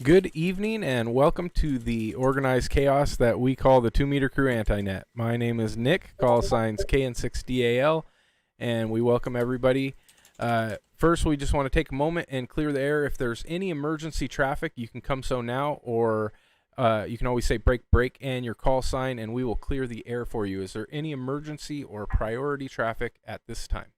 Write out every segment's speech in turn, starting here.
Good evening and welcome to the organized chaos that we call the 2 Meter Crew Anti-Net. My name is Nick, call signs KN6DAL, and we welcome everybody. First, we just want to take a moment and clear the air. If there's any emergency traffic, you can come so now, or you can always say break, break, and your call sign, and we will clear the air for you. Is there any emergency or priority traffic at this time?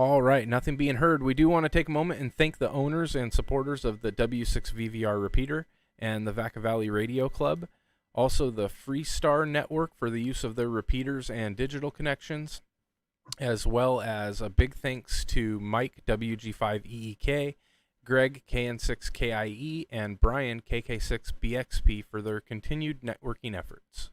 All right, nothing being heard. We do want to take a moment and thank the owners and supporters of the W6VVR repeater and the Vacaville Radio Club. Also, the FreeSTAR Network for the use of their repeaters and digital connections, as well as a big thanks to Mike, WG5EEK, Greg, KN6KIE, and Brian, KK6BXP for their continued networking efforts.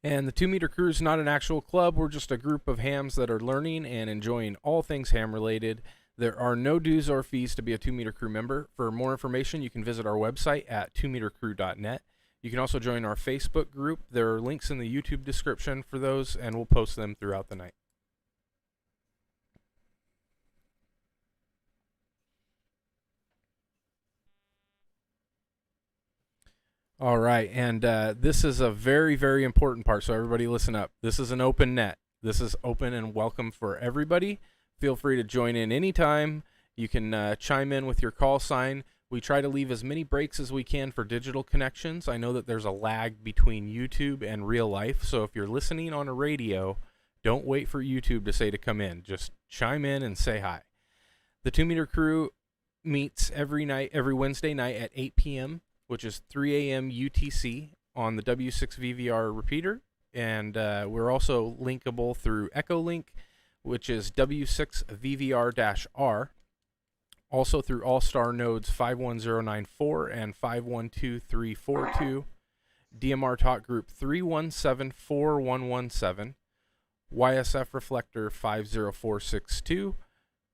And the 2 Meter Crew is not an actual club. We're just a group of hams that are learning and enjoying all things ham related. There are no dues or fees to be a 2 Meter Crew member. For more information, you can visit our website at 2metercrew.net. You can also join our Facebook group. There are links in the YouTube description for those, and we'll post them throughout the night. All right, and this is a very, very important part, so everybody listen up. This is an open net. This is open and welcome for everybody. Feel free to join in anytime. You can chime in with your call sign. We try to leave as many breaks as we can for digital connections. I know that there's a lag between YouTube and real life, so if you're listening on a radio, don't wait for YouTube to say to come in. Just chime in and say hi. The 2 Meter Crew meets every Wednesday night at 8 p.m., which is 3 a.m. UTC on the W6VVR repeater. And we're also linkable through Echolink, which is W6VVR-R. Also through Allstar nodes 51094 and 512342. DMR talk group 3174117. YSF reflector 50462.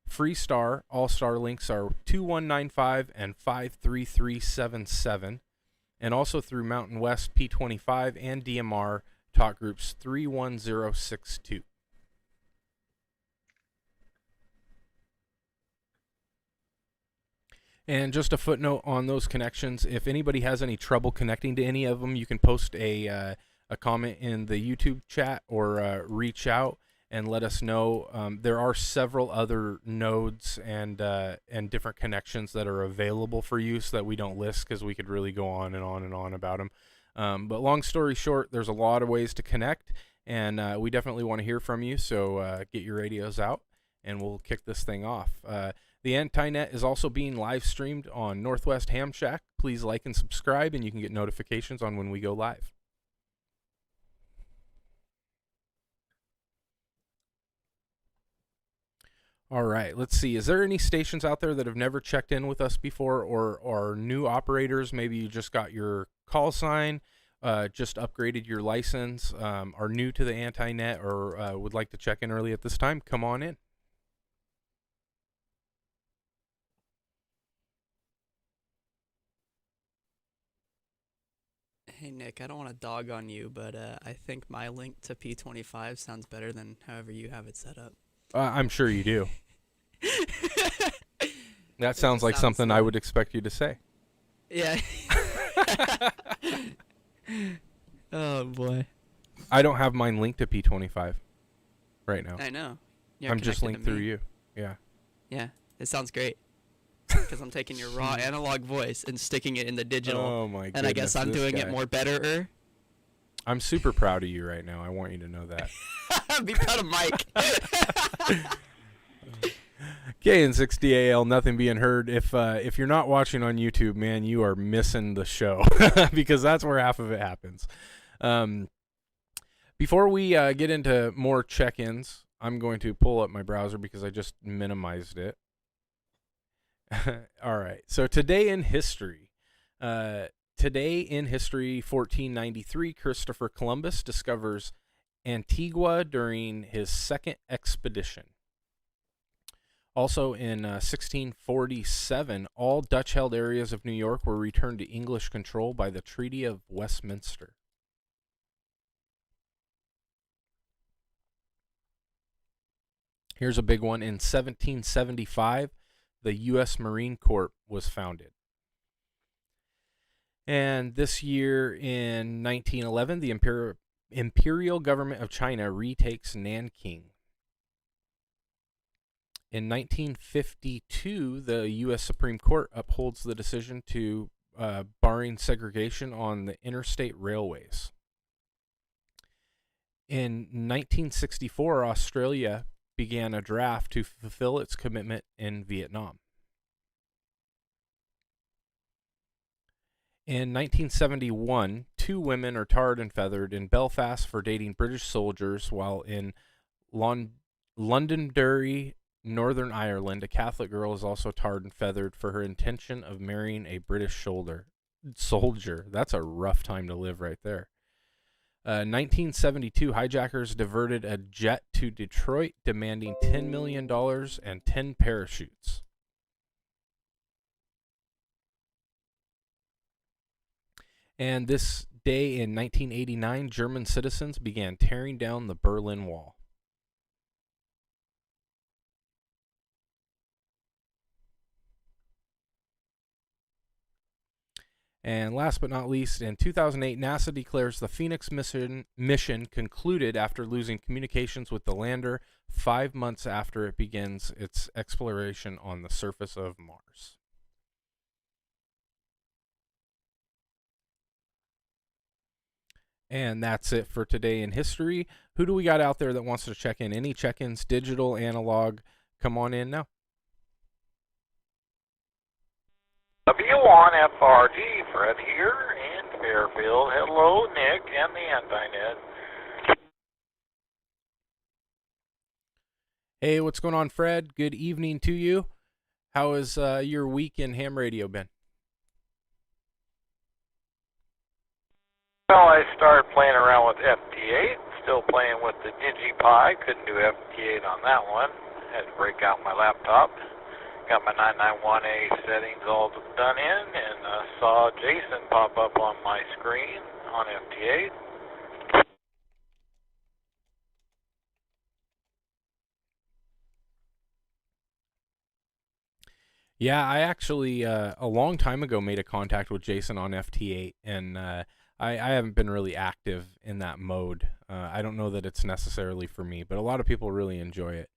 FreeSTAR, Allstar links are 2195 and 53377, and also through Mountain West P25 and DMR talk groups 31062. And just a footnote on those connections, if anybody has any trouble connecting to any of them, you can post a comment in the YouTube chat or reach out and let us know. There are several other nodes and different connections that are available for use that we don't list because we could really go on and on and on about them. But long story short, there's a lot of ways to connect, and we definitely want to hear from you, so get your radios out, and we'll kick this thing off. The Anti-Net is also being live streamed on Northwest Ham Shack. Please like and subscribe, and you can get notifications on when we go live. All right, let's see. Is there any stations out there that have never checked in with us before, or are new operators? Maybe you just got your call sign, just upgraded your license, are new to the Anti-Net, or would like to check in early at this time? Come on in. Hey Nick, I don't want to dog on you, but I think my link to P25 sounds better than however you have it set up. I'm sure you do. That It sounds just like sounds something I would expect you to say. Yeah. Oh boy. I don't have mine linked to P25 right now. I know. You're I'm just connected linked to through me. you. Yeah. Yeah. It sounds great. Because I'm taking your raw analog voice and sticking it in the digital. Oh my goodness. And I guess I'm this doing guy. it more better. I'm super proud of you right now. I want you to know that. Be proud of Mike. KN60AL, nothing being heard. If you're not watching on YouTube, man, you are missing the show because that's where half of it happens. Before we get into more check-ins, I'm going to pull up my browser because I just minimized it. All right. So today in history, 1493, Christopher Columbus discovers Antigua during his second expedition. Also in 1647, all Dutch-held areas of New York were returned to English control by the Treaty of Westminster. Here's a big one. In 1775, the U.S. Marine Corps was founded. And this year in 1911, the Imperial government of China retakes Nanking. In 1952, the U.S. Supreme Court upholds the decision to barring segregation on the interstate railways. In 1964, Australia began a draft to fulfill its commitment in Vietnam. In 1971, 2 women are tarred and feathered in Belfast for dating British soldiers, while in Londonderry, Northern Ireland, a Catholic girl is also tarred and feathered for her intention of marrying a British soldier. That's a rough time to live right there. 1972, hijackers diverted a jet to Detroit, demanding $10 million and 10 parachutes. And this day in 1989, German citizens began tearing down the Berlin Wall. And last but not least, in 2008, NASA declares the Phoenix mission concluded after losing communications with the lander 5 months after it begins its exploration on the surface of Mars. And that's it for today in history. Who do we got out there that wants to check in? Any check-ins, digital, analog? Come on in now. W1FRG, Fred here in Fairfield. Hello, Nick and the Anti-Net. Hey, what's going on, Fred? Good evening to you. How has your week in ham radio been? Well, I started playing around with FT8, still playing with the DigiPi. Couldn't do FT8 on that one. Had to break out my laptop. Got my 991A settings all done in, and saw Jason pop up on my screen on FT8. Yeah, I actually a long time ago made a contact with Jason on FT8, and I haven't been really active in that mode. I don't know that it's necessarily for me, but a lot of people really enjoy it.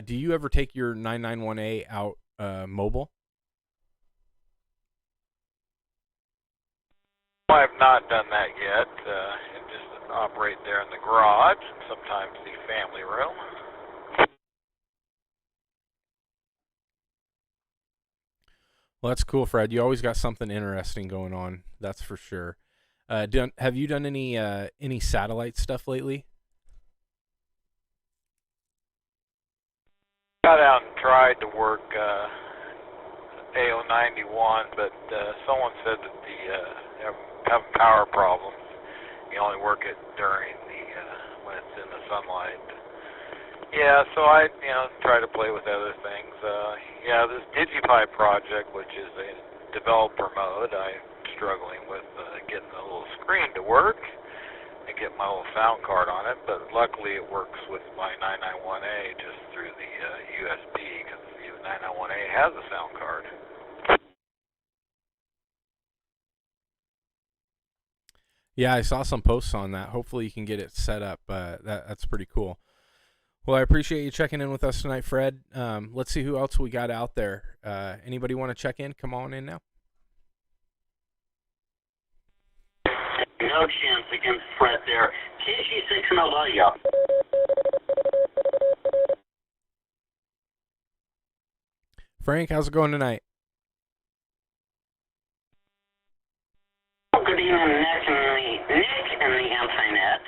Do you ever take your 991A out mobile? Well, I have not done that yet. It just operate there in the garage and sometimes the family room. Well, that's cool, Fred. You always got something interesting going on. That's for sure. Have you done any satellite stuff lately? Got out and tried to work AO91, but someone said that the have power problems. You only work it during when it's in the sunlight. Yeah, so I try to play with other things. This DigiPi project, which is a developer mode, I'm struggling with getting the little screen to work and get my little sound card on it, but luckily it works with my 991A just through the USB, because 901A has a sound card. Yeah, I saw some posts on that. Hopefully you can get it set up. That's pretty cool. Well, I appreciate you checking in with us tonight, Fred. Let's see who else we got out there. Anybody want to check in? Come on in now. No chance against Fred there. KG6 and Aaliyah. Frank, how's it going tonight? Good evening, Nick and the anti-net.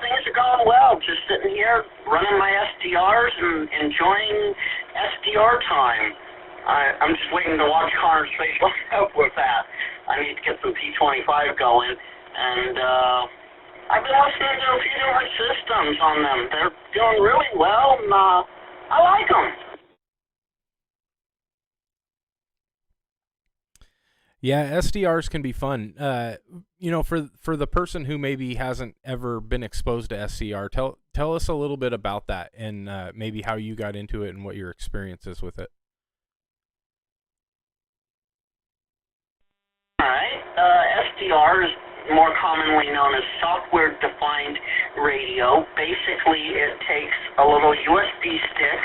Things are going well. Just sitting here running my SDRs and enjoying SDR time. I'm just waiting to watch Connor's facial up with that. I need to get some P25 going. And I've been listening to a few different systems on them. They're doing really well, and I like them. Yeah, SDRs can be fun. For the person who maybe hasn't ever been exposed to SDR, tell us a little bit about that and maybe how you got into it and what your experience is with it. All right. SDR is more commonly known as software-defined radio. Basically, it takes a little USB stick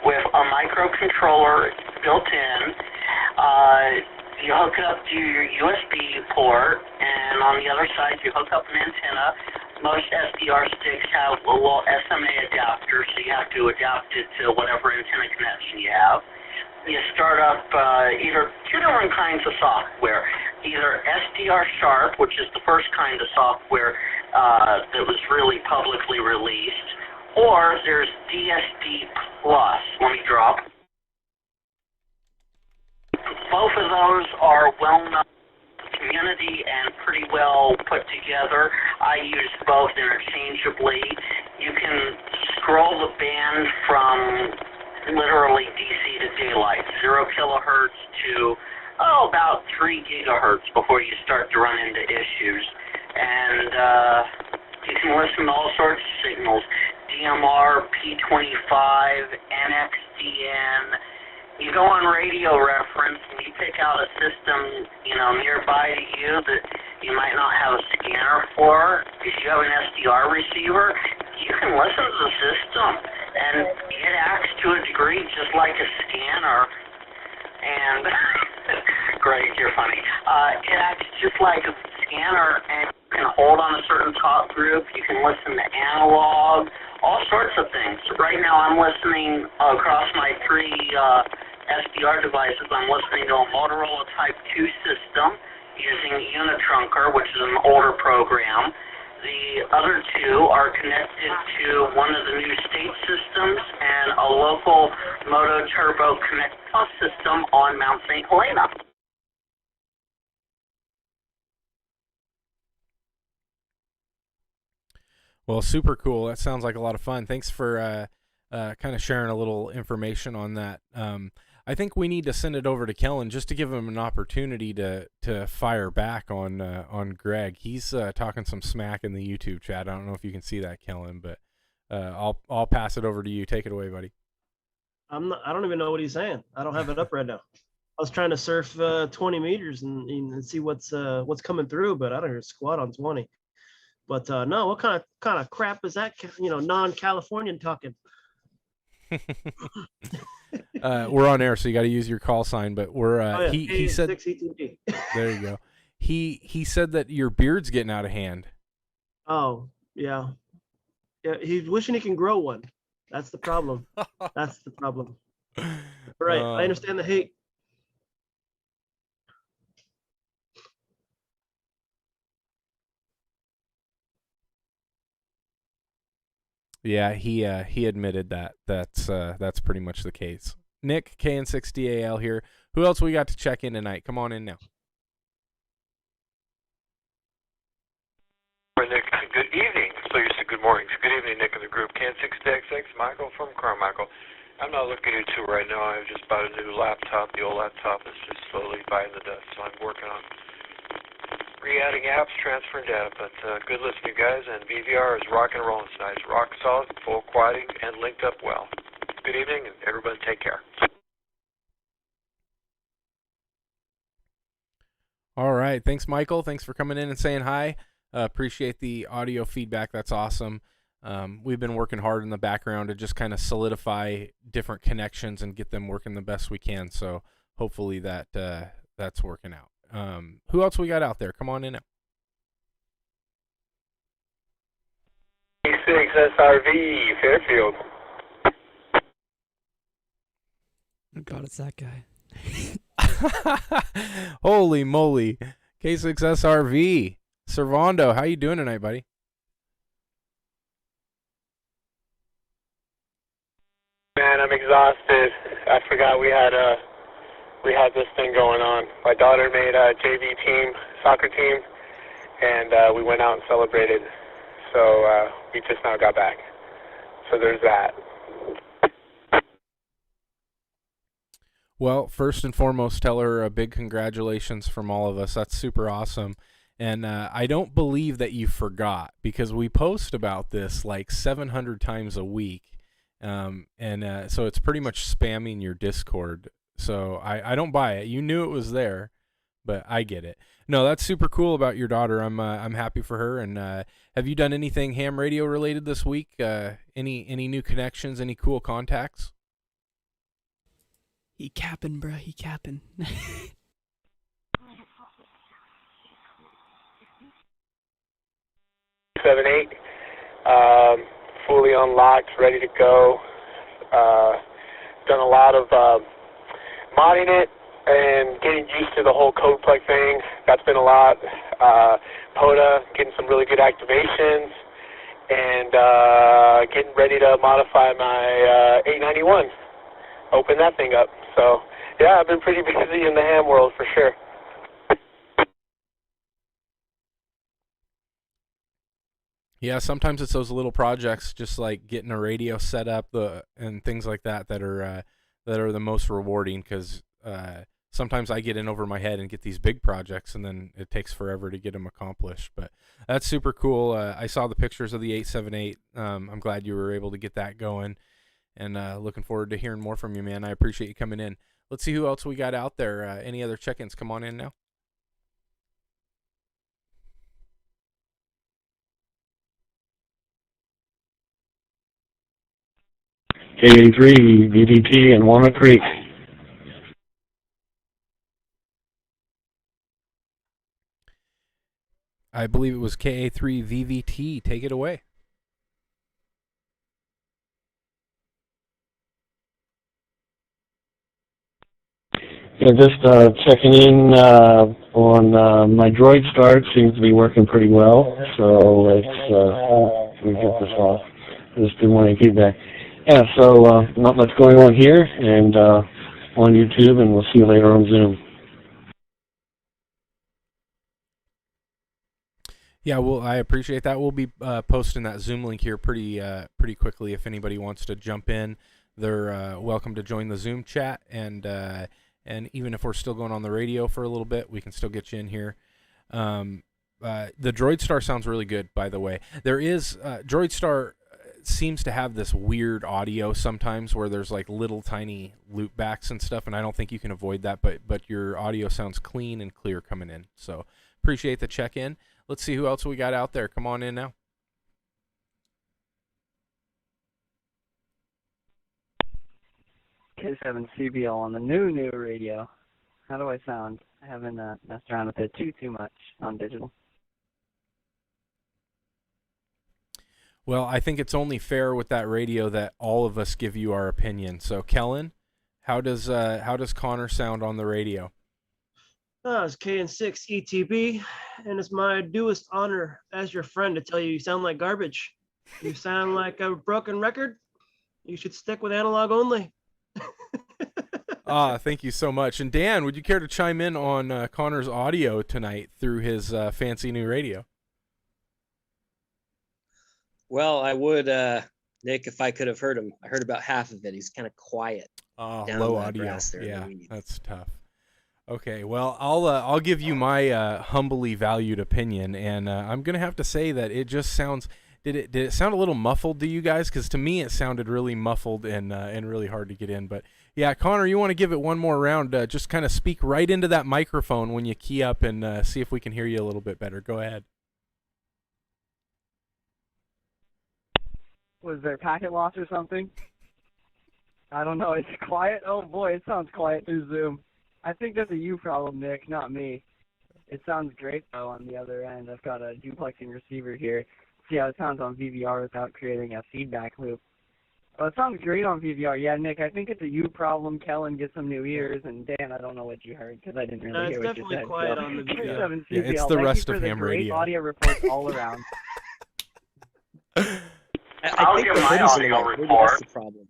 with a microcontroller built in. You hook it up to your USB port, and on the other side, you hook up an antenna. Most SDR sticks have a little SMA adapter, so you have to adapt it to whatever antenna connection you have. You start up either two different kinds of software, either SDR Sharp, which is the first kind of software that was really publicly released, or there's DSD Plus. Let me drop. Both of those are well-known community and pretty well put together. I use both interchangeably. You can scroll the band from literally DC to daylight, 0 kilohertz to about 3 gigahertz before you start to run into issues. And you can listen to all sorts of signals, DMR, P25, NXDN. You go on radio reference and you pick out a system, nearby to you that you might not have a scanner for. If you have an SDR receiver, you can listen to the system, and it acts to a degree just like a scanner. And Greg, you're funny. It acts just like a scanner, and you can hold on a certain talk group. You can listen to analog, all sorts of things. Right now, I'm listening across my three SDR devices. I'm listening to a Motorola Type 2 system using Unitrunker, which is an older program. The other two are connected to one of the new state systems and a local Moto Turbo Connect Plus system on Mount St. Helena. Well, super cool. That sounds like a lot of fun. Thanks for kind of sharing a little information on that. I think we need to send it over to Kellen just to give him an opportunity to fire back on Greg. He's talking some smack in the YouTube chat. I don't know if you can see that, Kellen, but I'll pass it over to you. Take it away, buddy. I don't even know what he's saying. I don't have it up right now. I was trying to surf 20 meters and see what's coming through, but I don't hear squat on 20. But no, what kind of crap is that? Non-Californian talking. We're on air, so you got to use your call sign. But we're he said there you go. He said that your beard's getting out of hand. Oh yeah. He's wishing he can grow one. That's the problem. That's the problem. All right, I understand the hate. Yeah, he admitted that. That's pretty much the case. Nick, KN6DAL here. Who else we got to check in tonight? Come on in now. Nick, good evening. So you said good morning. Good evening, Nick of the group. KN6DX, Michael from Carmichael. I'm not looking at you right now. I just bought a new laptop. The old laptop is just slowly biting the dust, so I'm working on re-adding apps, transferring data, but good listening, guys, and VVR is rocking and rolling tonight. It's rock solid, full quieting, and linked up well. Good evening, and everybody take care. All right. Thanks, Michael. Thanks for coming in and saying hi. Appreciate the audio feedback. That's awesome. We've been working hard in the background to just kind of solidify different connections and get them working the best we can. So hopefully that's working out. Who else we got out there? Come on in. P6 SRV, Fairfield. Oh God, it's that guy. Holy moly. K6SRV. Servando, how you doing tonight, buddy? Man, I'm exhausted. I forgot we had this thing going on. My daughter made a JV team, soccer team, and we went out and celebrated. So we just now got back. So there's that. Well, first and foremost, tell her a big congratulations from all of us. That's super awesome. And I don't believe that you forgot, because we post about this like 700 times a week. So it's pretty much spamming your Discord. So I don't buy it. You knew it was there, but I get it. No, that's super cool about your daughter. I'm happy for her. And have you done anything ham radio related this week? Any new connections? Any cool contacts? He capping, bruh. He capping. 7.8, fully unlocked, ready to go. Done a lot of modding it and getting used to the whole code plug thing. That's been a lot. POTA, getting some really good activations, and getting ready to modify my 891. Open that thing up. So, yeah, I've been pretty busy in the ham world for sure. Yeah, sometimes it's those little projects, just like getting a radio set up, and things like that are the most rewarding, because sometimes I get in over my head and get these big projects, and then it takes forever to get them accomplished. But that's super cool. I saw the pictures of the 878. I'm glad you were able to get that going, and looking forward to hearing more from you, man. I appreciate you coming in. Let's see who else we got out there. Any other check-ins? Come on in now. KA3 VDT in Walnut Creek. I believe it was KA3 VVT. Take it away. Yeah, just checking in on my Droid start. Seems to be working pretty well. So let's we get this off. Just didn't want to keep that. Yeah, so not much going on here, and on YouTube, and we'll see you later on Zoom. Yeah, well, I appreciate that. We'll be posting that Zoom link here pretty quickly. If anybody wants to jump in, they're welcome to join the Zoom chat, and even if we're still going on the radio for a little bit, we can still get you in here. The Droid Star sounds really good, by the way. There is Droid Star seems to have this weird audio sometimes where there's like little tiny loop backs and stuff, and I don't think you can avoid that, but your audio sounds clean and clear coming in. So appreciate the check-in. Let's see who else we got out there. Come on in now. K7 CBL on the new radio. How do I sound? I haven't messed around with it too much on digital. Well, I think it's only fair with that radio that all of us give you our opinion. So, Kellen, how does Connor sound on the radio? It's KN6 ETB, and it's my newest honor as your friend to tell you sound like garbage. You sound like a broken record. You should stick with analog only. Thank you so much. And Dan, would you care to chime in on Connor's audio tonight through his fancy new radio? Well, I would, Nick, if I could have heard him. I heard about half of it. He's kind of quiet. Low audio. Yeah, that's tough. Okay, well, I'll give you my humbly valued opinion, and I'm gonna have to say that it just sounds. Did it sound a little muffled to you guys? Because to me it sounded really muffled and really hard to get in. But yeah, Connor, you want to give it one more round? Just kind of speak right into that microphone when you key up and see if we can hear you a little bit better. Go ahead. Was there packet loss or something? I don't know. It's quiet. Oh boy, it sounds quiet through Zoom. I think that's a you problem, Nick, not me. It sounds great though on the other end. I've got a duplexing receiver here. See how it sounds on VVR without creating a feedback loop. Well, it sounds great on VVR. Yeah, Nick, I think it's a you problem. Kellen, get some new ears. And Dan, I don't know what you heard because I didn't really hear what you said. It's definitely quiet on the VVR. Yeah, it's the rest of ham radio. Great audio reports all around. I'll think give the my hoodies are audio right. Maybe report. that's the problem.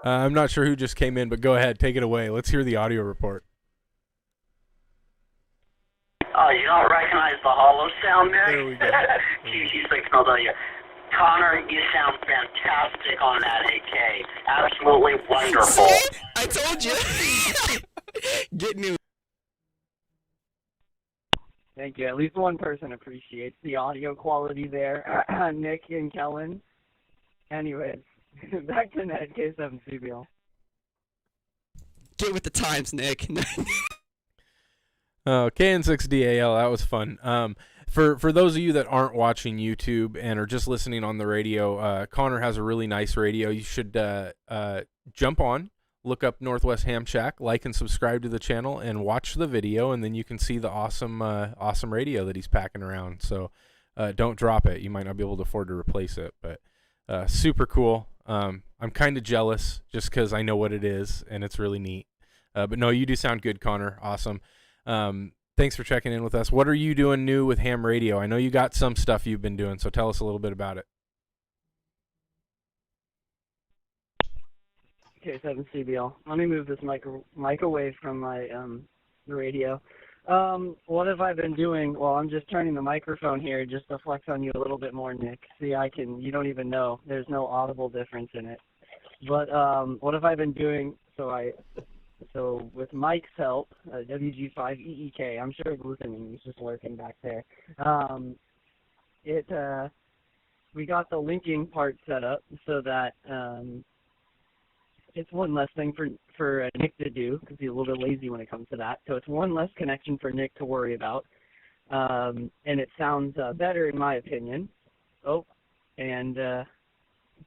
I'm not sure who just came in, but go ahead, take it away. Let's hear the audio report. Oh, you don't recognize the hollow sound, Nick? There we go. QC6LW. Connor, you sound fantastic on that AK. Absolutely wonderful. I told you. Get new. Thank you. At least one person appreciates the audio quality there. Nick and Kellen. Anyways, back to Ned K7CBL. Get with the times, Nick. Oh, KN6DAL, that was fun. For those of you that aren't watching YouTube and are just listening on the radio, Connor has a really nice radio. You should jump on, look up Northwest Ham Shack, like and subscribe to the channel, and watch the video, and then you can see the awesome radio that he's packing around. So don't drop it. You might not be able to afford to replace it, but super cool. I'm kind of jealous just because I know what it is, and it's really neat. But no, you do sound good, Connor. Awesome. Thanks for checking in with us. What are you doing new with ham radio? I know you got some stuff you've been doing, so tell us a little bit about it. K7CBL. Let me move this mic away from my radio. What have I been doing? Well, I'm just turning the microphone here just to flex on you a little bit more, Nick. See, you don't even know. There's no audible difference in it. But what have I been doing? So with Mike's help, WG5EEK, I'm sure he's listening. He's just lurking back there. We got the linking part set up so that it's one less thing for Nick to do because he's a little bit lazy when it comes to that. So it's one less connection for Nick to worry about, and it sounds better in my opinion. Oh, and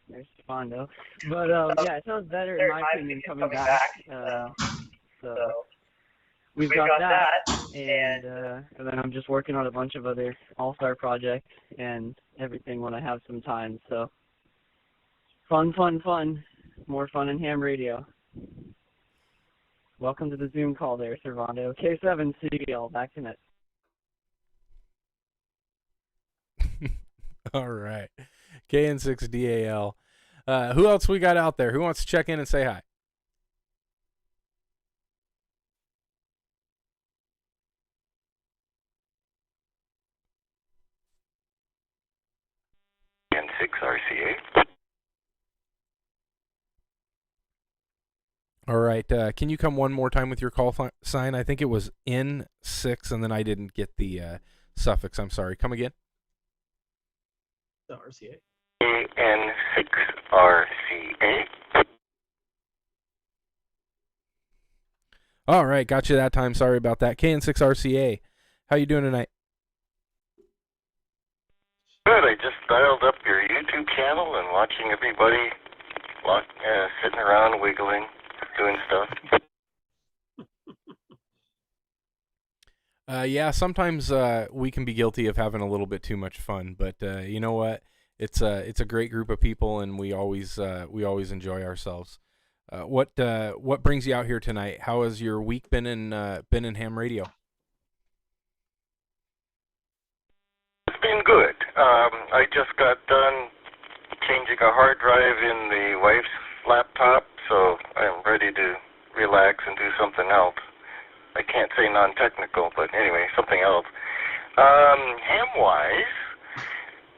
there's Spondo. But yeah, it sounds better in my opinion coming back. So we've got that, and then I'm just working on a bunch of other Allstar projects and everything when I have some time. So fun. More fun in ham radio. Welcome to the Zoom call there, Servando. K7CBL, back to net. All right. KN6DAL. Who else we got out there? Who wants to check in and say hi? N6RCA. All right. Can you come one more time with your call sign? I think it was N6, and then I didn't get the suffix. I'm sorry. Come again. The RCA. N6RCA. All right. Got you that time. Sorry about that. KN6RCA. How you doing tonight? Good. I just dialed up your YouTube channel and watching everybody sitting around wiggling, doing stuff. Yeah, sometimes we can be guilty of having a little bit too much fun, but you know what? It's a great group of people, and we always enjoy ourselves. What brings you out here tonight? How has your week been in ham radio? It's been good. I just got done changing a hard drive in the wife's laptop, so I'm ready to relax and do something else. I can't say non-technical, but anyway, something else. Ham-wise,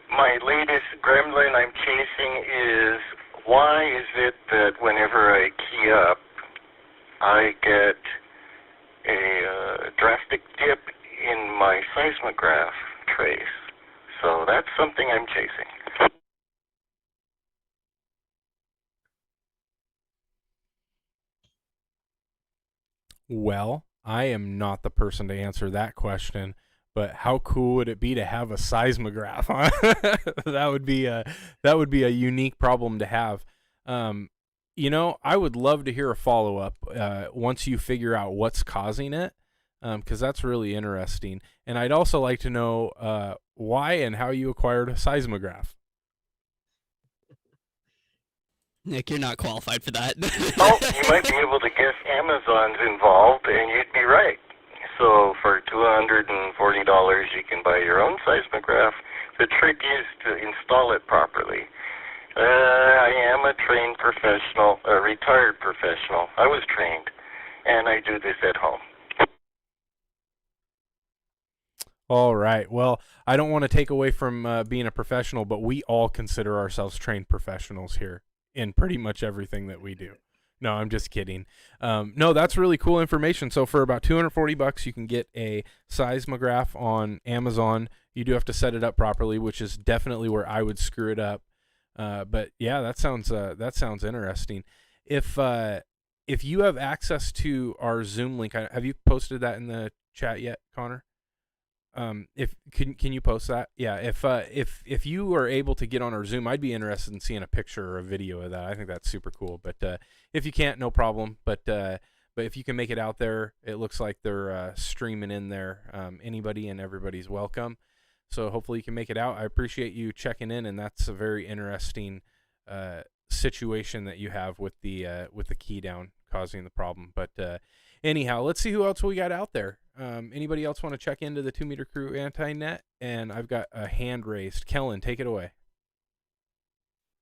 my latest gremlin I'm chasing is, why is it that whenever I key up, I get a drastic dip in my seismograph trace. So that's something I'm chasing. Well, I am not the person to answer that question, but how cool would it be to have a seismograph? Huh? That would be a unique problem to have. I would love to hear a follow-up once you figure out what's causing it, because that's really interesting. And I'd also like to know why and how you acquired a seismograph. Nick, you're not qualified for that. Oh, you might be able to guess Amazon's involved, and you'd be right. So for $240, you can buy your own seismograph. The trick is to install it properly. I am a trained professional, a retired professional. I was trained, and I do this at home. All right. Well, I don't want to take away from being a professional, but we all consider ourselves trained professionals here in pretty much everything that we do. No, I'm just kidding. No, that's really cool information. So for about $240, you can get a seismograph on Amazon. You do have to set it up properly, which is definitely where I would screw it up. But yeah, that sounds interesting. If you have access to our Zoom link, have you posted that in the chat yet, Connor? If can you post that? Yeah. If you are able to get on our Zoom, I'd be interested in seeing a picture or a video of that. I think that's super cool. But if you can't, no problem. But if you can make it out there, it looks like they're streaming in there. Anybody and everybody's welcome. So hopefully you can make it out. I appreciate you checking in, and that's a very interesting situation that you have with the key down causing the problem. But anyhow, let's see who else we got out there. Anybody else want to check into the 2 Meter Crew anti-net? And I've got a hand raised. Kellen, take it away.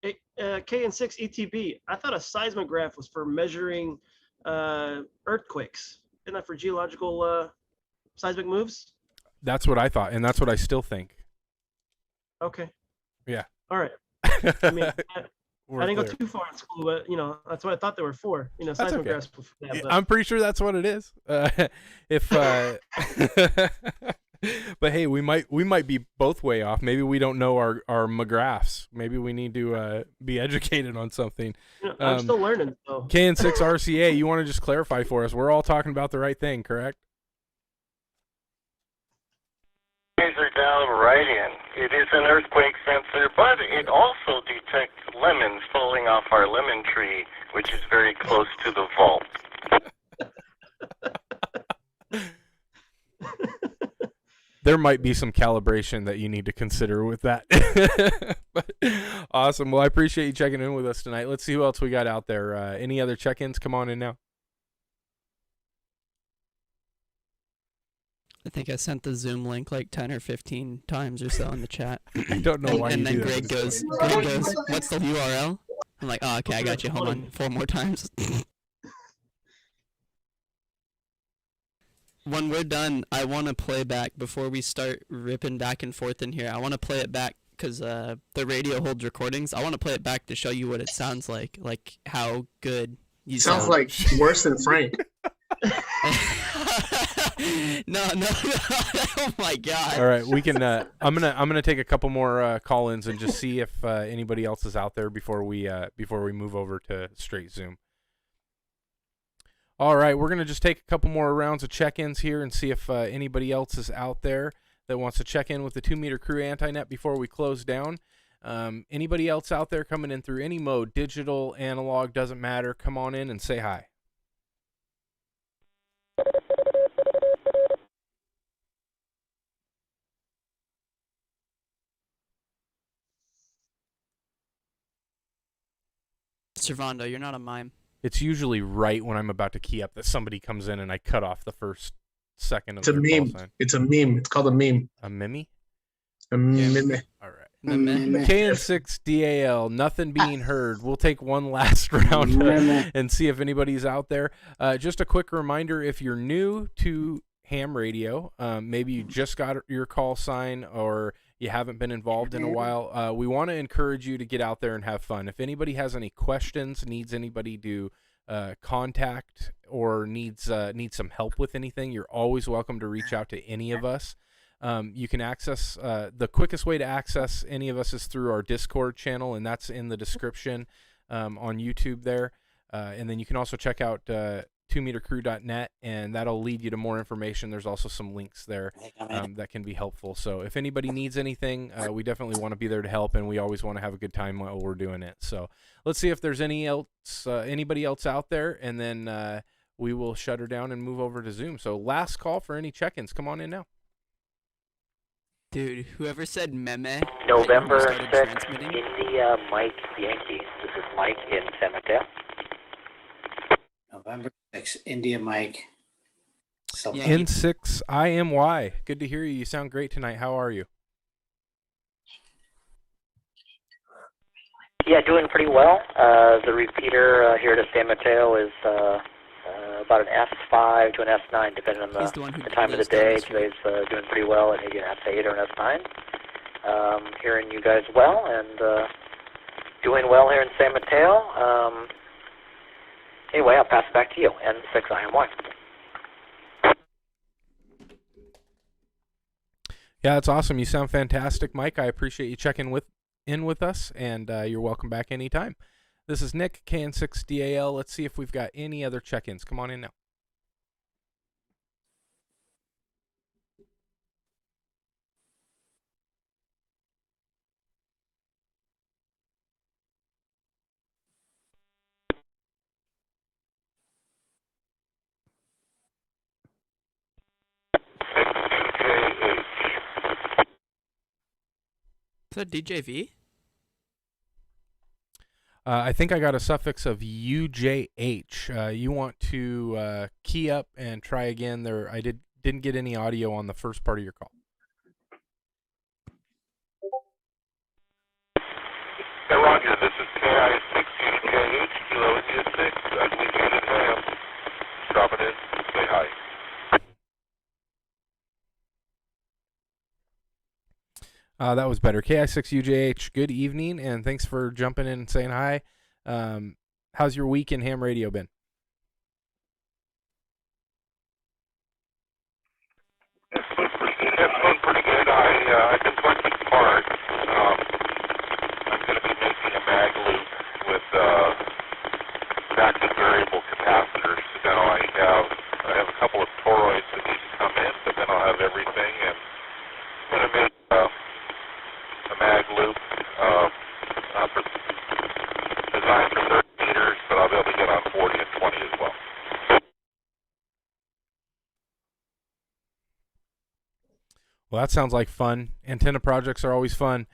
Hey, KN6 ETB. I thought a seismograph was for measuring earthquakes. Isn't that for geological seismic moves? That's what I thought, and that's what I still think. Okay. Yeah. All right. I mean, I didn't go clear. too far in school, but that's what I thought they were for. Seismographs were for that. But I'm pretty sure that's what it is. But hey, we might be both way off. Maybe we don't know our McGraths. Maybe we need to be educated on something. I'm still learning. So. KN6 RCA, you want to just clarify for us? We're all talking about the right thing, correct? Laser down right in. It is an earthquake sensor, but it also detects lemons falling off our lemon tree, which is very close to the vault. There might be some calibration that you need to consider with that. But, awesome. Well, I appreciate you checking in with us tonight. Let's see who else we got out there. Any other check-ins? Come on in now. I think I sent the Zoom link like 10 or 15 times or so in the chat. I don't know why and you then do Greg that. goes, what's the URL? I'm like, oh, okay, I got you. Hold on, 4 more times. When we're done, I want to play back, before we start ripping back and forth in here, I want to play it back because the radio holds recordings. I want to play it back to show you what it sounds like how good you sounds sound. like worse than Frank. No. Oh my God. All right, we can. I'm gonna take a couple more call-ins and just see if anybody else is out there before we move over to straight Zoom. All right, we're gonna just take a couple more rounds of check-ins here and see if anybody else is out there that wants to check in with the 2 Meter Crew anti-net before we close down. Anybody else out there coming in through any mode, digital, analog, doesn't matter. Come on in and say hi. Servando, you're not a mime. It's usually right when I'm about to key up that somebody comes in and I cut off the first second of It's a their call meme. sign. It's a meme. It's called a meme. A meme? A meme. All right. Meme. KN6DAL, nothing being heard. We'll take one last round and see if anybody's out there. Just a quick reminder, if you're new to ham radio, maybe you just got your call sign or you haven't been involved in a while, we want to encourage you to get out there and have fun. If anybody has any questions, needs anybody to contact, or needs some help with anything, you're always welcome to reach out to any of us. You can access the quickest way to access any of us is through our Discord channel, and that's in the description on YouTube there. And then you can also check out 2metercrew.net, and that'll lead you to more information. There's also some links there that can be helpful. So if anybody needs anything, we definitely want to be there to help, and we always want to have a good time while we're doing it. So let's see if there's anybody else out there, and then we will shut her down and move over to Zoom. So last call for any check-ins. Come on in now. Dude, whoever said meme. November right when we started 6th, transmitting. India Mike Yankee. This is Mike in San Mateo. November 6th, India Mike. Yeah. N6 IMY. Good to hear you. You sound great tonight. How are you? Yeah, doing pretty well. The repeater here to San Mateo is about an S5 to an S9, depending on He's the one who the time of the knows that, day. that's right. Today's doing pretty well, and maybe an S8 or an S9. Hearing you guys well, and doing well here in San Mateo. Anyway, I'll pass it back to you. N6 IMY. Yeah, that's awesome. You sound fantastic, Mike. I appreciate you checking in with us, and you're welcome back anytime. This is Nick, KN6DAL. Let's see if we've got any other check-ins. Come on in now. Is that DJV? I think I got a suffix of UJH. You want to key up and try again. I didn't get any audio on the first part of your call. Hey, Roger, this is KI6UJH, Kilo India 6. I believe you did have dropping in. Say hi. That was better. KI6UJH, good evening, and thanks for jumping in and saying hi. How's your week in ham radio been? It's going pretty good. I've been collecting parts. I'm going to be making a mag loop with active variable capacitors. So now I have a couple of toroids that need to come in, but then I'll have everything, and I'm going to make a mag loop designed for 30 meters, but I'll be able to get on 40 and 20 as well. Well, that sounds like fun. Antenna projects are always fun.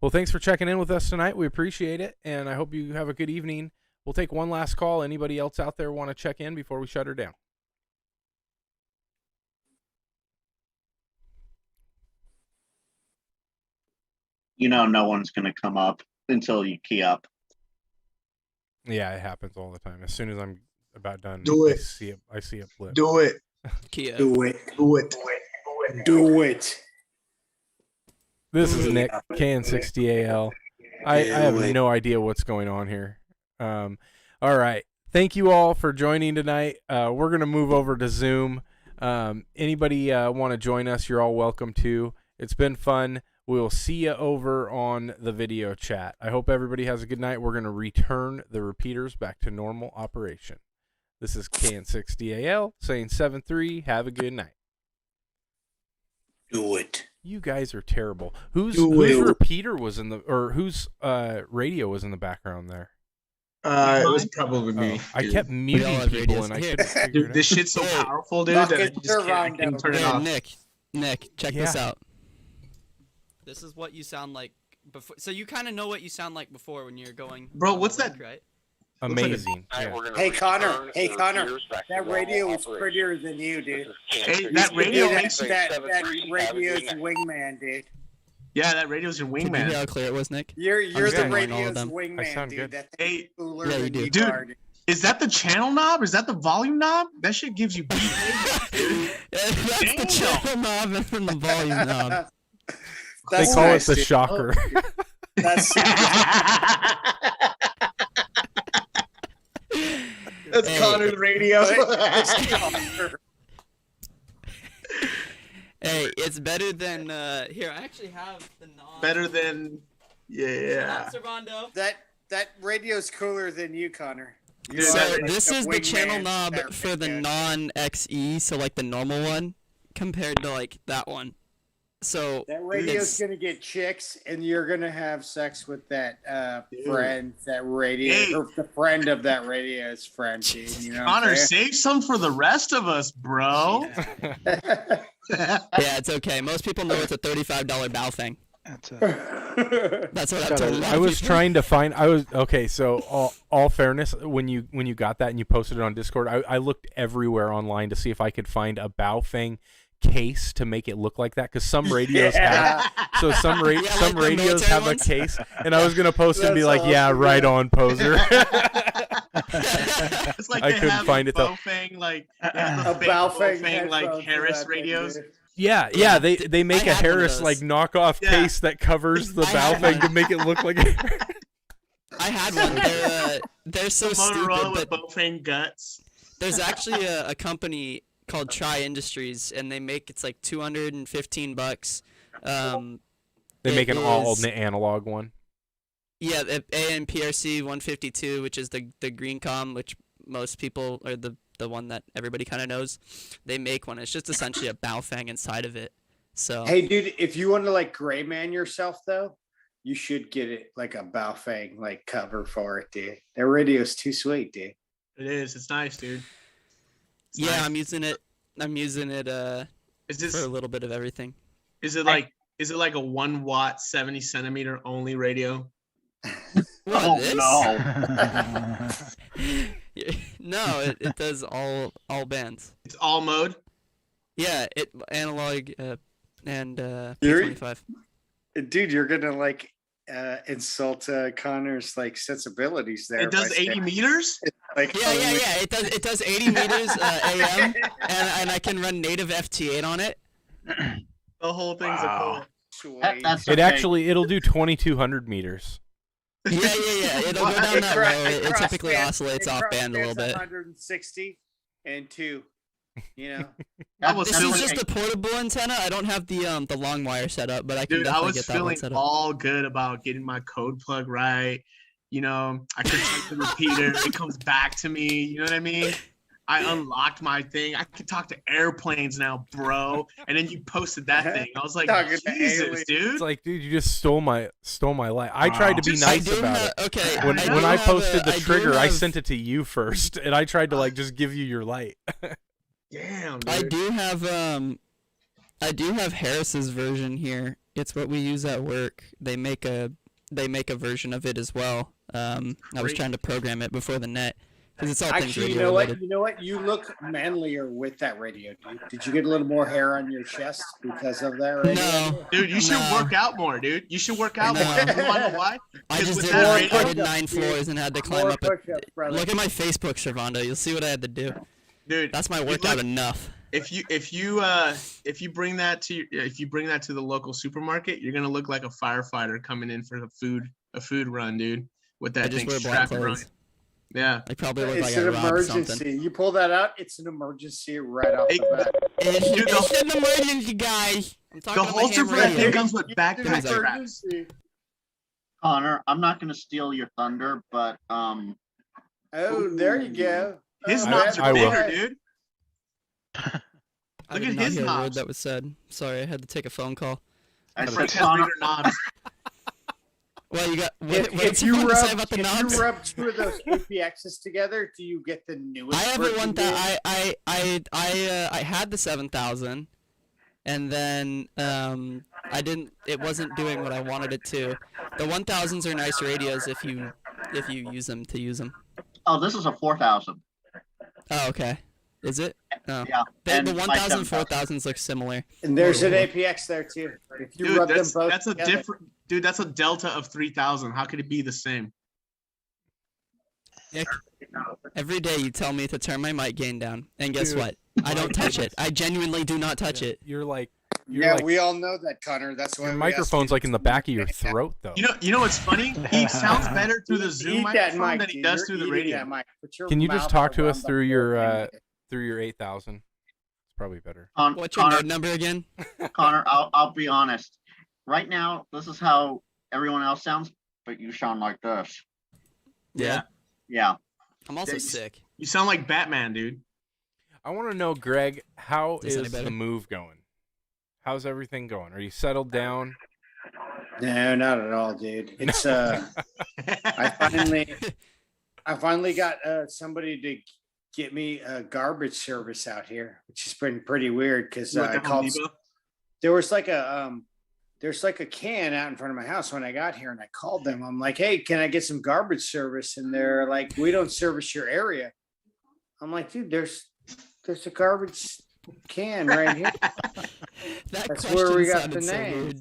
Well, thanks for checking in with us tonight. We appreciate it, and I hope you have a good evening. We'll take one last call. Anybody else out there want to check in before we shut her down? You know no one's going to come up until you key up. Yeah, it happens all the time. As soon as I'm about done, Do it. I see a flip. Do it. Kia. Do it. Do it. Do it. This is Nick, KN6DAL. I have no idea what's going on here. All right. Thank you all for joining tonight. We're going to move over to Zoom. Anybody want to join us, you're all welcome to. It's been fun. We'll see you over on the video chat. I hope everybody has a good night. We're going to return the repeaters back to normal operation. This is KN6DAL saying 7-3. Have a good night. Do it. You guys are terrible. Whose repeater was in the, or whose radio was in the background there? It was probably me. I kept muting people and I couldn't figure it Dude, out. this shit's so powerful, dude, that I just can't turn it off. Nick, check this out. This is what you sound like before. So you kind of know what you sound like before when you're going. Bro, what's that? Right? Amazing. Yeah. Hey Connor, that radio is prettier than you, dude. Hey, that radio makes that radio's wingman, dude. Yeah, that radio's your wingman. Did you hear how clear it was, Nick? You're the radio's I wingman, sound dude. good. That Hey, cooler yeah, you than do. you Dude, are, dude. is that the channel knob? Is that the volume knob? That shit gives you beat. That's the channel knob and then the volume knob. They call it the shocker. That's Connor's radio. Hey, it's better than here. I actually have the non. Better than, yeah. Servando. That radio's cooler than you, Connor. You So are like this a is the channel wingman knob that for the radio. non-XE, so like the normal one, compared to like that one. So That radio's it's- gonna get chicks, and you're gonna have sex with that Dude. friend, that radio, Hey. or the friend of that radio's friend. Dude, you know what I'm Connor, saying? save some for the rest of us, bro. yeah, it's okay. Most people know it's a $35 Baofeng. That's what I've told a lot I of was people. trying to find. Okay. So all fairness, when you got that and you posted it on Discord, I looked everywhere online to see if I could find a Baofeng case to make it look like that, because some radios have. So some like some the radios military have ones. a case, and I was gonna post it and be That's like, "Yeah, awesome, right yeah. on, poser." It's like I they couldn't have find it, though. Baofeng, like they have A the fake Baofeng Baofeng, like headphones for Harris that thing, radios. dude. Yeah, they make I a had one of Harris those. like knockoff Yeah. case that covers the I had Baofeng one. to make it look like. I had one. They're so Motorola stupid, with but Baofeng guts. there's actually a company called Tri Industries, and they make it's like $215. They make It an all is- analog one. Yeah, the ANPRC 152, which is the Greencom, which most people are the one that everybody kind of knows. They make one. It's just essentially a Baofeng inside of it. So Hey, dude, if you want to like gray man yourself, though, you should get it like a Baofeng like cover for it, dude. That radio's too sweet, dude. It is. It's nice, dude. It's yeah, nice. I'm using it. Is this? For a little bit of everything. Is it like? Is it like a 1 watt, 70 centimeter only radio? What, this? no. No, it does all bands. It's all mode. Yeah, it analog and You're- P25. Dude, you're gonna like insult Connor's like sensibilities there. It does by 80 saying, meters. Like, Yeah. It does 80 meters AM, and I can run native FT8 on it. The whole thing's Wow. a cool. Sweet. That's It okay. actually it'll do 2,200 meters. Yeah. It'll go down that low. It typically oscillates off band a little bit. 160 and 2. You know. I was This feeling, is just a portable antenna. I don't have the long wire set up, but I can dude. I definitely was get that one feeling set up. all good about getting my code plug right. You know, I could check the repeater. It comes back to me. You know what I mean? I unlocked my thing. I can talk to airplanes now, bro. And then you posted that thing. I was like, Talking to Jesus, aliens. dude. It's like, dude, you just stole my life. I tried to be Just- nice I do about have, it. okay. When I when do I have posted a- the I do trigger, I have- sent it to you first, and I tried to like just give you your light. Damn, dude. I do have Harris's version here. It's what we use at work. They make a version of it as well. I was Great. trying to program it before the net because it's all things Actually, radio you know what? related. You know what? You look manlier with that radio, dude. Did you get a little more hair on your chest because of that radio? No, Dude, you should No. work out more, dude. You should work out No. more. You wanna know why? I 'Cause just with did that I radio- did 9 floors and had to climb More up it. push-ups, brother. Look at my Facebook, Servando. You'll see what I had to do. Dude, That's my you workout look- enough. if you bring that to the local supermarket, you're gonna look like a firefighter coming in for a food run, dude. With I that just thing wear black strapped around. clothes. Yeah. I probably look It's like an I robbed something. emergency. You pull that out, it's an emergency right off Hey, the bat. Dude, It's an emergency, guys. I'm talking The on my holster ham for that radio. thing comes with backpack Give me a second. straps. Connor, I'm not going to steal your thunder, but Oh, there you go. His Oh, knobs that's are I will. bigger, right. dude. I Look did at not his hear a word knobs. that was said. Sorry, I had to take a phone call. I The said Frank has Connor. bigger knobs. Well, you got what, If what's you you to say rub, about the if knobs? you rub two of those APXs together, do you get the newest? I have a version, one dude? that I had the 7,000, and then I didn't. It wasn't doing what I wanted it to. The 1,000s are nice radios if you use them to use them. Oh, this is a 4,000. Oh, okay. Is it? No. Yeah. The and 1,000, my 4,000s look similar. And there's an APX there too. If you Dude, rub them that's both a together, different dude, that's a delta of 3,000. How could it be the same? Nick, every day you tell me to turn my mic gain down, and guess Dude, what? I don't touch it. I genuinely do not touch it. You're like yeah, like, we all know that, Connor. That's why your we asked microphone's you like to in the back of your throat, though. You know what's funny? He sounds better through the Zoom Eat that microphone mic, than he dude. does You're through the eating radio. that mic. Put your Can you just mouth talk to us around the through whole your thing. through your 8,000? It's probably better. What's your Connor, node number again? Connor, I'll be honest. Right now, this is how everyone else sounds, but you sound like this. Yeah. Yeah. I'm also sick. You sound like Batman, dude. I want to know, Greg, how Is this any is better? the move going? How's everything going? Are you settled down? No, not at all, dude. It's I finally got somebody to get me a garbage service out here, which has been pretty weird because I called. There was like a there's like a can out in front of my house when I got here, and I called them. I'm like, hey, can I get some garbage service? And they're like, we don't service your area. I'm like, dude, there's a garbage can right here. That's where we got the name.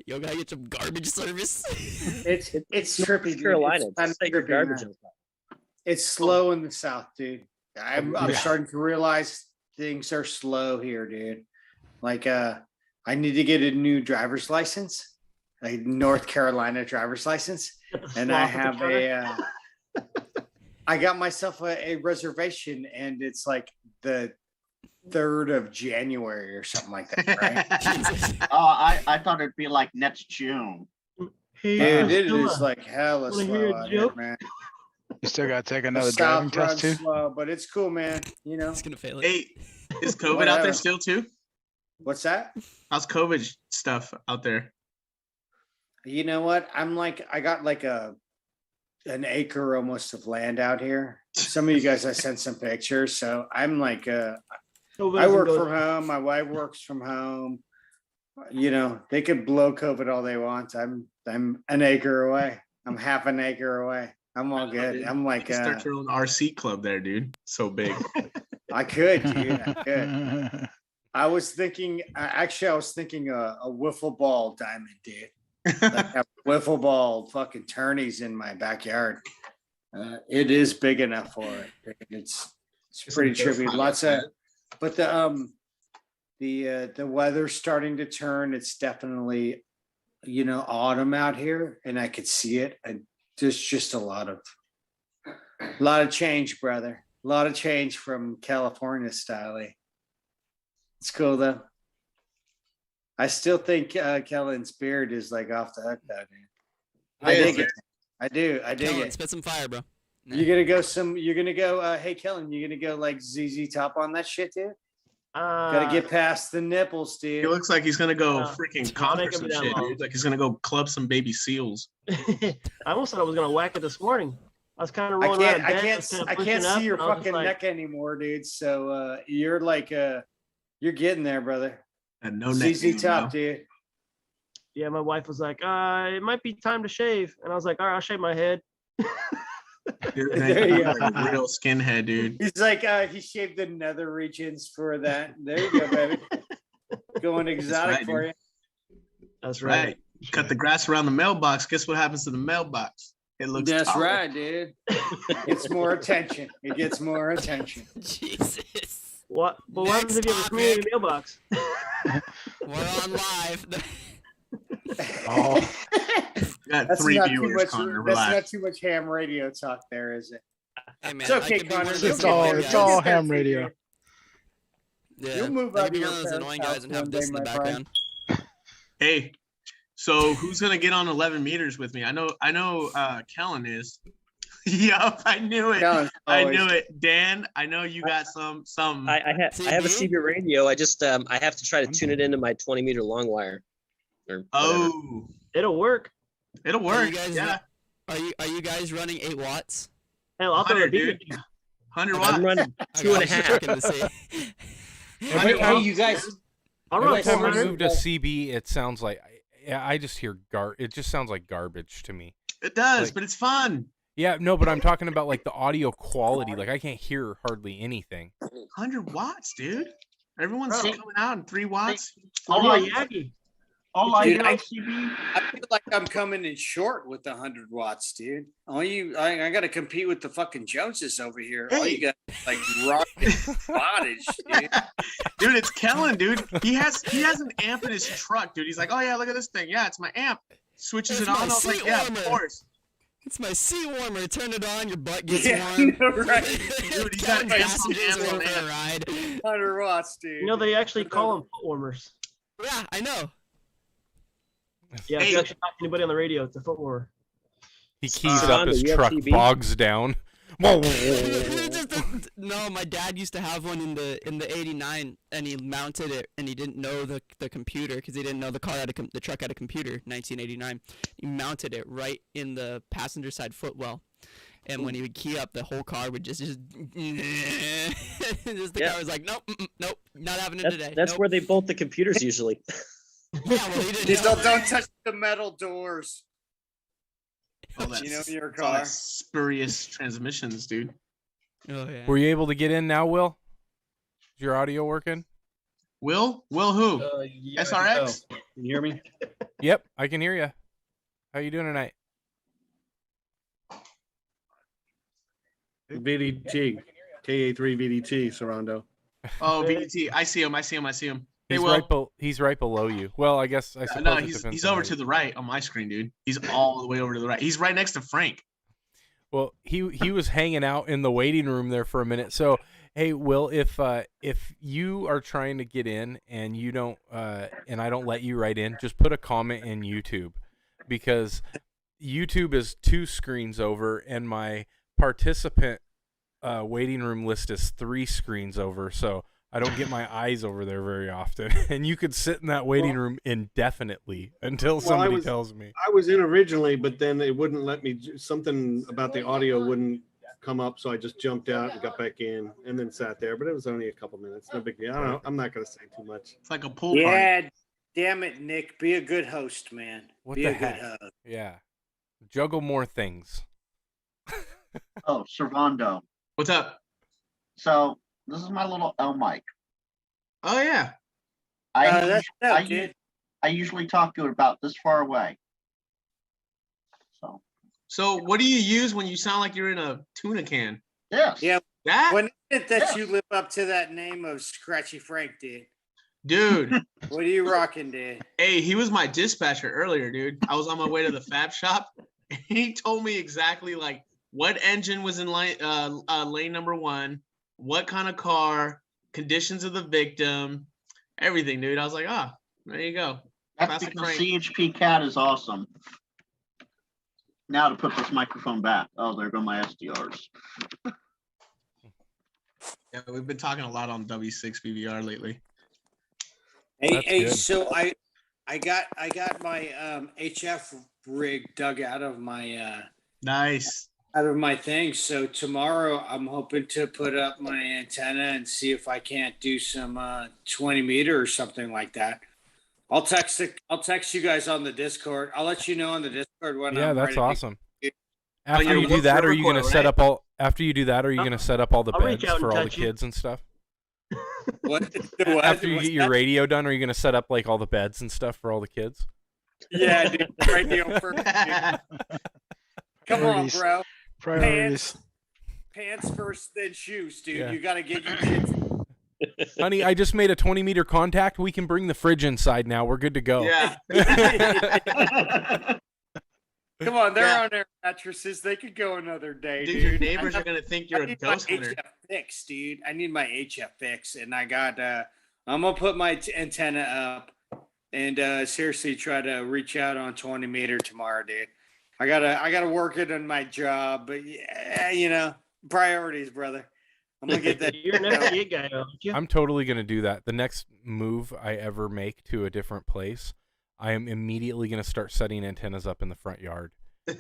Yo, gotta get some garbage service. It's trippy, North Carolina. Dude. It's Just take your trippy, garbage man. outside. It's slow in the South, dude. I'm starting to realize things are slow here, dude. Like, I need to get a new driver's license, a North Carolina driver's license, and I have I got myself a reservation, and it's like the 3rd of January or something like that, right? Oh, I thought it'd be like next June. Dude, it is like hella slow out here, man. You still got to take another The driving South test too. runs slow, but it's cool, man. You know, It's gonna fail it. Hey, is COVID out there still too? What's that? How's COVID stuff out there? You know what? I got like an acre almost of land out here. Some of you guys, I sent some pictures. So I'm like, I work from home. My wife works from home. You know, they could blow COVID all they want. I'm an acre away. I'm half an acre away. I'm all good. I'm like, start your own RC club there, dude. So big. I could, dude. I could. I was thinking a wiffle ball diamond, dude. Like have wiffle ball fucking tourneys in my backyard. It is big enough for it. It's pretty trippy. Lots of, but the weather's starting to turn. It's definitely, autumn out here, and I could see it. There's just a lot of change, brother. A lot of change from California style. It's cool though. I still think Kellen's beard is like off the hook though, dude. I dig it. I do. I dig Kellen, it. spit some fire, bro. You're gonna go, hey Kellen, you're gonna go like ZZ Top on that shit, dude? Gotta get past the nipples, dude. He looks like he's gonna go freaking conquer make him some down shit, low. dude. Like he's gonna go club some baby seals. I almost thought I was gonna whack it this morning. I was kind of I rolling around. can't see your fucking neck anymore, dude. So you're like you're getting there, brother. And no ZZ Top, dude. Yeah, my wife was like, it might be time to shave. And I was like, all right, I'll shave my head. There you go. Like a real skinhead, dude. He's like, he shaved the nether regions for that. There you go, baby. Going exotic right, for dude. you. That's right. Cut the grass around the mailbox. Guess what happens to the mailbox? It looks That's taller. right, dude. It's more attention. It gets more attention. Jesus. What? But what happens if you have a community mailbox? We're on live. Oh. Got That's 3 not viewers, too much. Connor. That's Relax. not too much ham radio talk, there, is it? Hey, man, It's okay, I could be Connor. one of You'll those get there. It's guys. all You'll get there ham too, radio. dude. Yeah, You'll move I out could be to one your of those parents' annoying guys house and have one this day, in the my friend. background. Hey, so who's gonna get on 11 meters with me? I know Kellen is. Yup, I knew it. Kellen's I always- knew it. Dan, I know you got some. I have a CB radio. I just I have to try to tune it into my 20-meter long wire. Or whatever. Oh, It'll work. it'll Are work. you guys Yeah, are you guys running 8 watts? Hell, I'll throw 100, a beat. dude. 100 watts. I'm running Okay, I was just 2.5. checking to see. Hey, you guys. I'll Every run time I 400. move to CB, it sounds like I just hear it just sounds like garbage to me. It does, Like- but it's fun. Yeah, no, but I'm talking about like the audio quality. Like I can't hear hardly anything. 100 watts, dude. Everyone's Bro. coming out in 3 watts. I'll do a Yagi. All I Dude, do on CB, I feel like I'm coming in short with the 100 watts, dude. I got to compete with the fucking Joneses over here. All you got like rocket wattage, dude. Dude, it's Kellen, dude. He has an amp in his truck, dude. He's like, oh yeah, look at this thing. Yeah, it's my amp. Switches It's it on. my I was like, seat yeah, warmer. of course. It's my seat warmer. Turn it on. Your butt gets Yeah, warm. I know, right? Dude, he got Kellen amp on passengers amp are on over a amp. ride. 100 watts, dude. You know they actually call them foot warmers. Yeah, I know. Yeah, if you actually talk to anybody on the radio, it's a foot warmer. He keys up his truck, bogs down. No, my dad used to have one in the '89, and he mounted it, and he didn't know the computer because he didn't know the truck had a computer. 1989, he mounted it right in the passenger side footwell, and when he would key up, the whole car would just the car was like, nope, nope, not having it today. That's nope. where they bolt the computers usually. Yeah, well, he didn't know. Don't touch the metal doors. Oh, that's, you know, in your it's all that car. spurious transmissions, dude. Oh yeah. Were you able to get in now, Will? Is your audio working? Will who? Yeah, SRX? Can you hear me? Yep, I can hear you. How you doing tonight? VDT, KA3 VDT, Sorondo. Oh, VDT. I see him. Hey, He's right below you. Well, I guess I suppose no, it he's depends over on to the right on my screen, dude. He's all the way over to the right. He's right next to Frank. Well, he was hanging out in the waiting room there for a minute. So, hey, Will, if you are trying to get in and you don't and I don't let you right in, just put a comment in YouTube, because YouTube is 2 screens over and my participant waiting room list is 3 screens over. So I don't get my eyes over there very often, and you could sit in that waiting room indefinitely until somebody tells me. I was in originally, but then it wouldn't let me. Something about the audio wouldn't come up, so I just jumped out and got back in, and then sat there. But it was only a couple minutes, no big deal. I don't know. I'm not going to say too much. It's like a pool party. Damn it, Nick. Be a good host, man. What Be the a heck? good host. Yeah, juggle more things. Oh, Servando. What's up? So this is my little L mic. Oh yeah. I usually talk to it about this far away. So what do you use when you sound like you're in a tuna can? Yes. Yeah. That? When is it that you live up to that name of Scratchy Frank, dude? Dude. What are you rocking, dude? Hey, he was my dispatcher earlier, dude. I was on my way to the fab shop. And he told me exactly like what engine was in lane number 1, what kind of car, conditions of the victim, everything, dude. I was like, there you go. That's Classic because Frank. CHP Cat is awesome. Now to put this microphone back. Oh, there go my SDRs. Yeah, we've been talking a lot on W6 BVR lately. Hey, so I got my HF rig dug out of my nice out of my thing. So tomorrow I'm hoping to put up my antenna and see if I can't do some 20 meter or something like that. I'll text you guys on the Discord. I'll let you know on the Discord when Yeah, I'm that's ready awesome. to- After you do that, are you going to set up all? After you do that, are you going to set up all the I'll reach beds out for and all the touch you. kids and stuff? What? After you What's get your that? radio done, are you going to set up like all the beds and stuff for all the kids? Yeah, dude. Radio first, dude. Come on, bro. Priorities. Pants first, then shoes, dude. Yeah. You got to get your kids. Honey, I just made a 20 meter contact. We can bring the fridge inside now. We're good to go. Yeah. Come on, they're on their mattresses. They could go another day, Dude, dude. your neighbors are gonna think you're I a need ghost my hunter. HF fix, dude. I need my HF fix, and I got. I'm gonna put my antenna up, and seriously try to reach out on 20 meter tomorrow, dude. I gotta work it on my job, but yeah, priorities, brother. I'm gonna get that. You're an FBA guy, aren't you? I'm totally going to do that. The next move I ever make to a different place, I am immediately going to start setting antennas up in the front yard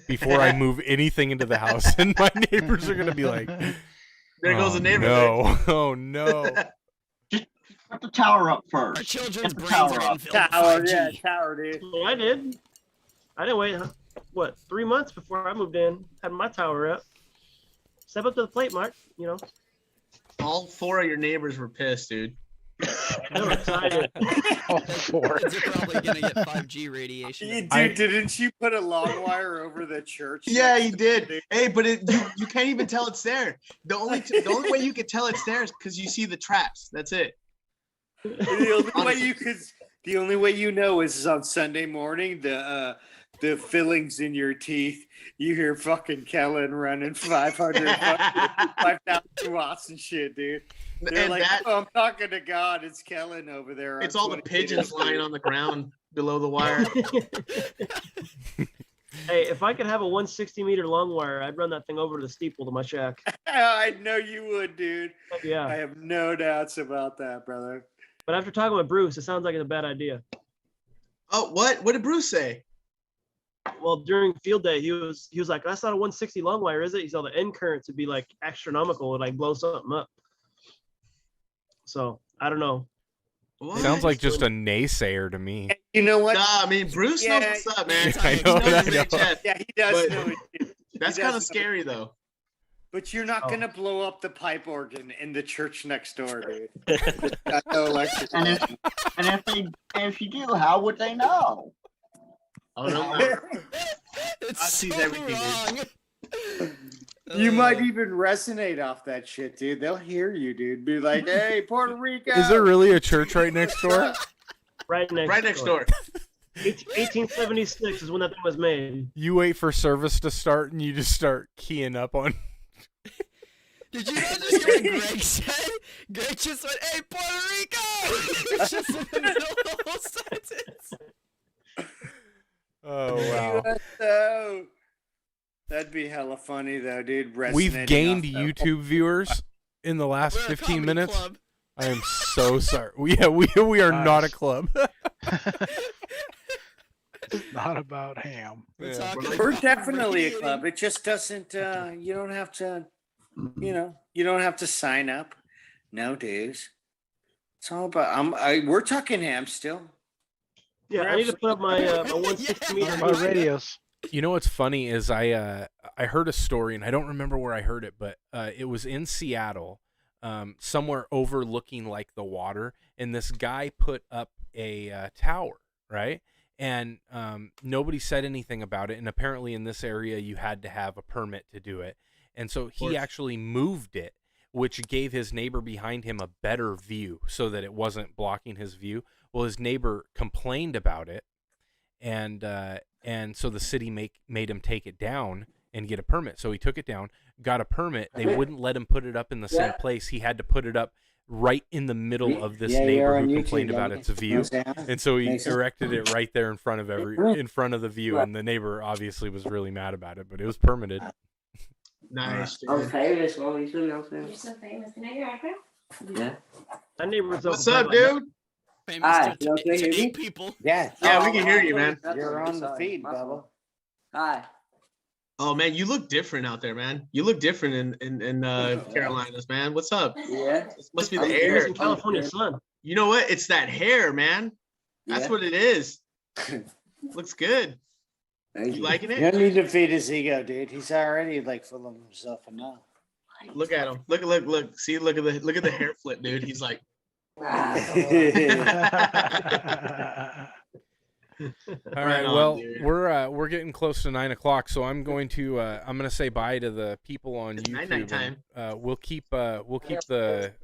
before I move anything into the house. And my neighbors are going to be like, There goes the neighbor. No. Oh, no. Put the tower up first. Our children's Get the brains tower are up. infilled with Tower, 5G. yeah, tower, dude. Well, I did. I didn't wait, 3 months before I moved in. Had my tower up. Step up to the plate, Mark. All 4 of your neighbors were pissed, dude. They were excited. All 4. Kids are probably gonna get 5G radiation. Dude, didn't you put a long wire over the church? Yeah, he did. Hey, but you can't even tell it's there. The only way you could tell it's there is because you see the traps. That's it. The only way you know is on Sunday morning. The the fillings in your teeth. You hear fucking Kellen running 5,000 watts and shit, dude. They're And like, that- oh, I'm talking to God. It's Kellen over there. It's all the pigeons lying on the ground below the wire. Hey, if I could have a 160-meter long wire, I'd run that thing over to the steeple to my shack. I know you would, dude. Yeah. I have no doubts about that, brother. But after talking with Bruce, it sounds like it's a bad idea. Oh, what? What did Bruce say? Well, during field day, he was like, "That's not a 160 long wire, is it?" He said the end currents would be like astronomical, would like blow something up. So I don't know. What? Sounds like just a naysayer to me. You know what? Nah, I mean, Bruce knows what's up, man. I know, He knows I his know. HF. Yeah, he does But know it. That's kind of scary, though. But you're not Oh. gonna blow up the pipe organ in the church next door, dude. Got no electric. And if you do, how would they know? Oh no, It's I see so everything, wrong. You might even resonate off that shit, dude. They'll hear you, dude. Be like, hey, Puerto Rico. Is there really a church right next door? Right next door. 1876 is when that thing was made. You wait for service to start and you just start keying up on. Did you guys just hear what Greg said? Greg just went, "Hey, Puerto Rico!" It's just in the middle of the whole sentence. Oh wow. USO. That'd be hella funny though, dude. We've Resonating gained off that. YouTube viewers in the last We're a 15 comedy minutes. club. I am so sorry. We are not a club. It's not about ham. Yeah. We're definitely a club. It just doesn't. You don't have to. You don't have to sign up. No dues. It's all about. We're talking ham still. Yeah, I need to put up my 160 meter. About radios. You know what's funny is I heard a story and I don't remember where I heard it, but it was in Seattle, somewhere overlooking like the water, and this guy put up a tower, right? And nobody said anything about it, and apparently in this area you had to have a permit to do it, and so he actually moved it, which gave his neighbor behind him a better view so that it wasn't blocking his view. Well, his neighbor complained about it, and so the city made him take it down and get a permit. So he took it down, got a permit. They wouldn't let him put it up in the same place. He had to put it up right in the middle of this neighbor who complained about its view, and so he erected it right there in front of the view. And the neighbor obviously was really mad about it, but it was permitted. Nice. I'm famous, well, you should know famous. You're so famous. Can I get your autograph? Yeah. That neighbor's What's up, dude? Famous Hi, to, you okay, to hear me? 8 people. Yeah. Yeah, we can hear you, man. You're on the feed, Bubba. Hi. Oh man, you look different out there, man. You look different in Carolinas, man. What's up? Yeah. This must be the I'm air. in California sun. You know what? It's that hair, man. That's Yeah. what it is. Looks good. Thank You you. liking You it? don't need to feed his ego, dude. He's already like full of himself enough. Look at him. Look. See, look at the hair flip, dude. He's like, All Right right. on, Well, dude. we're getting close to 9 o'clock, so I'm going to say bye to the people on It's YouTube. night time. and, we'll keep the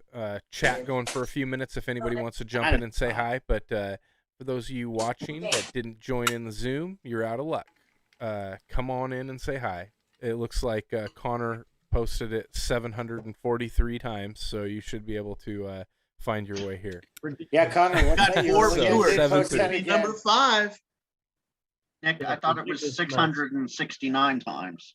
chat going for a few minutes if anybody wants to jump in and say hi. But for those of you watching that didn't join in the Zoom, you're out of luck. Come on in and say hi. It looks like Connor posted it 743 times, so you should be able to find your way here. Yeah, Connor. What's got that? 4 So, viewers. 7 Could be again. number 5. Nick, I thought it was 669 times.